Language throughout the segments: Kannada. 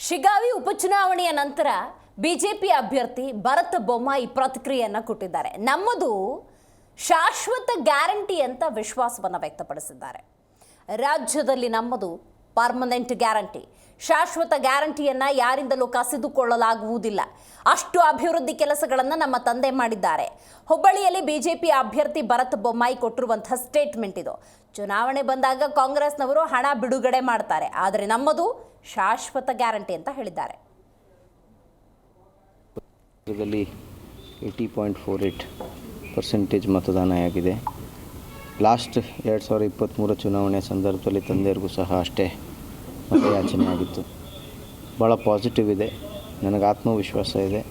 ಶಿಗಾವಿ ಉಪಚುನಾವಣೆಯ ನಂತರ ಬಿಜೆಪಿ ಅಭ್ಯರ್ಥಿ ಭರತ್ ಬೊಮ್ಮಾಯಿ ಪ್ರತಿಕ್ರಿಯೆಯನ್ನು ಕೊಟ್ಟಿದ್ದಾರೆ. ನಮ್ಮದು ಶಾಶ್ವತ ಗ್ಯಾರಂಟಿ ಅಂತ ವಿಶ್ವಾಸವನ್ನು ವ್ಯಕ್ತಪಡಿಸಿದ್ದಾರೆ. ರಾಜ್ಯದಲ್ಲಿ ನಮ್ಮದು ಪರ್ಮನೆಂಟ್ ಗ್ಯಾರಂಟಿ, ಶಾಶ್ವತ ಗ್ಯಾರಂಟಿಯನ್ನು ಯಾರಿಂದಲೂ ಕಸಿದುಕೊಳ್ಳಲಾಗುವುದಿಲ್ಲ. ಅಷ್ಟು ಅಭಿವೃದ್ಧಿ ಕೆಲಸಗಳನ್ನು ನಮ್ಮ ತಂದೆ ಮಾಡಿದ್ದಾರೆ. ಹುಬ್ಬಳ್ಳಿಯಲ್ಲಿ ಬಿಜೆಪಿ ಅಭ್ಯರ್ಥಿ ಭರತ್ ಬೊಮ್ಮಾಯಿ ಕೊಟ್ಟಿರುವಂತಹ ಸ್ಟೇಟ್ಮೆಂಟ್ ಇದು. ಚುನಾವಣೆ ಬಂದಾಗ ಕಾಂಗ್ರೆಸ್ನವರು ಹಣ ಬಿಡುಗಡೆ ಮಾಡ್ತಾರೆ, ಆದರೆ ನಮ್ಮದು ಶಾಶ್ವತ ಗ್ಯಾರಂಟಿ ಅಂತ ಹೇಳಿದ್ದಾರೆ. 80.48% ಮತದಾನ ಆಗಿದೆ. ಲಾಸ್ಟ್ 2023 ಚುನಾವಣೆ ಸಂದರ್ಭದಲ್ಲಿ ತಂದೆಯರಿಗೂ ಸಹ ಅಷ್ಟೇ ಮತಯಾಚನೆ ಆಗಿತ್ತು. ಭಾಳ ಪಾಸಿಟಿವ್ ಇದೆ, ನನಗೆ ಆತ್ಮವಿಶ್ವಾಸ ಇದೆ.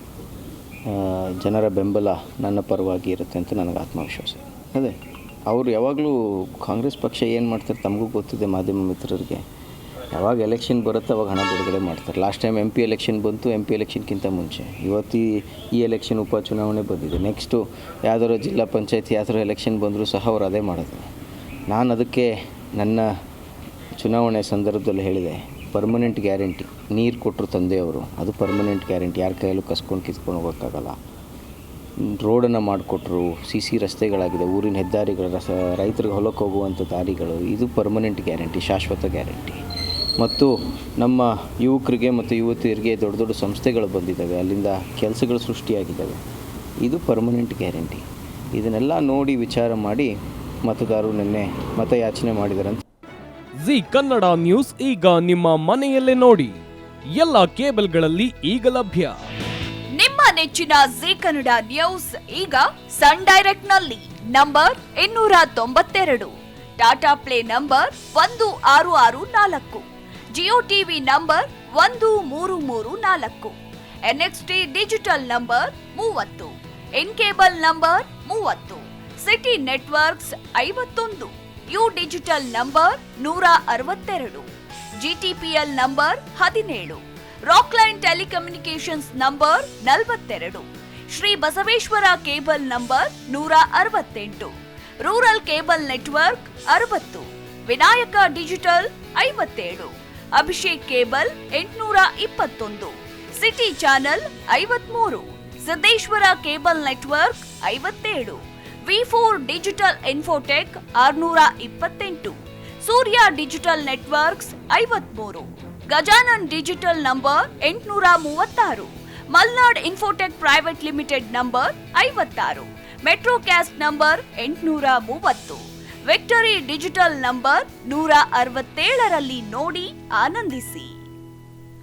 ಜನರ ಬೆಂಬಲ ನನ್ನ ಪರವಾಗಿ ಇರುತ್ತೆ ಅಂತ ನನಗೆ ಆತ್ಮವಿಶ್ವಾಸ ಇದೆ. ಅದೇ ಅವರು ಯಾವಾಗಲೂ ಕಾಂಗ್ರೆಸ್ ಪಕ್ಷ ಏನು ಮಾಡ್ತಾರೆ ತಮಗೂ ಗೊತ್ತಿದೆ. ಮಾಧ್ಯಮ ಮಿತ್ರರಿಗೆ ಯಾವಾಗ ಎಲೆಕ್ಷನ್ ಬರುತ್ತೆ ಅವಾಗ ಹಣ ಬಿಡುಗಡೆ ಮಾಡ್ತಾರೆ. ಲಾಸ್ಟ್ ಟೈಮ್ MP ಎಲೆಕ್ಷನ್ ಬಂತು, MP ಎಲೆಕ್ಷನ್ಗಿಂತ ಮುಂಚೆ. ಇವತ್ತು ಈ ಎಲೆಕ್ಷನ್ ಉಪಚುನಾವಣೆ ಬಂದಿದೆ. ನೆಕ್ಸ್ಟು ಯಾವ್ದಾದ್ರು ಜಿಲ್ಲಾ ಪಂಚಾಯತ್ ಯಾವ್ದಾದ್ರು ಎಲೆಕ್ಷನ್ ಬಂದರೂ ಸಹ ಅವ್ರು ಅದೇ ಮಾಡೋದು. ನಾನು ಅದಕ್ಕೆ ನನ್ನ ಚುನಾವಣೆ ಸಂದರ್ಭದಲ್ಲಿ ಹೇಳಿದೆ, ಪರ್ಮನೆಂಟ್ ಗ್ಯಾರಂಟಿ. ನೀರು ಕೊಟ್ಟರು ತಂದೆಯವರು, ಅದು ಪರ್ಮನೆಂಟ್ ಗ್ಯಾರಂಟಿ. ಯಾರ ಕೈಯಲ್ಲೂ ಕಿತ್ಕೊಂಡು ಹೋಗೋಕ್ಕಾಗಲ್ಲ. ರೋಡನ್ನು ಮಾಡಿಕೊಟ್ರು, CC ರಸ್ತೆಗಳಾಗಿದೆ, ಊರಿನ ಹೆದ್ದಾರಿಗಳು, ರೈತರಿಗೆ ಹೊಲಕ್ಕೆ ಹೋಗುವಂಥ ದಾರಿಗಳು, ಇದು ಪರ್ಮನೆಂಟ್ ಗ್ಯಾರಂಟಿ, ಶಾಶ್ವತ ಗ್ಯಾರಂಟಿ. ಮತ್ತು ನಮ್ಮ ಯುವಕರಿಗೆ ಮತ್ತು ಯುವತಿಯರಿಗೆ ದೊಡ್ಡ ದೊಡ್ಡ ಸಂಸ್ಥೆಗಳು ಬಂದಿದ್ದಾವೆ, ಅಲ್ಲಿಂದ ಕೆಲಸಗಳು ಸೃಷ್ಟಿಯಾಗಿದ್ದಾವೆ. ಇದು ಪರ್ಮನೆಂಟ್ ಗ್ಯಾರಂಟಿ. ಇದನ್ನೆಲ್ಲ ನೋಡಿ ವಿಚಾರ ಮಾಡಿ ಮತದಾರರು ನಿನ್ನೆ ಮತಯಾಚನೆ ಮಾಡಿದಾರಂತ. ಜಿ ಕನ್ನಡ ನ್ಯೂಸ್ ಈಗ ನಿಮ್ಮ ಮನೆಯಲ್ಲೇ ನೋಡಿ. ಎಲ್ಲ ಕೇಬಲ್ಗಳಲ್ಲಿ ಈಗ ಲಭ್ಯ. ನಿಮ್ಮ ನೆಚ್ಚಿನ ಜಿ ಕನ್ನಡ ನ್ಯೂಸ್ ಈಗ ಸನ್ ಡೈರೆಕ್ಟ್ ನಲ್ಲಿ number 292, Tata play number 1664, Jio TV number 1334, NXT digital number 30, in cable number 30, city networks 51, U digital number 162, GTPL number 17, Rockline telecommunications number 42, Shri Basaveshwara cable number 168, rural cable network 60, Vinayaka digital 57, Abhishek cable 821, city channel 53, Siddeshwara cable network 57, V4 digital Infotech 628, Surya digital networks 53, Gajanan digital number 836, Malnad Infotech private limited number 56, Metrocast number 830, Victory Digital number 167ರಲ್ಲಿ ನೋಡಿ ಆನಂದಿಸಿ.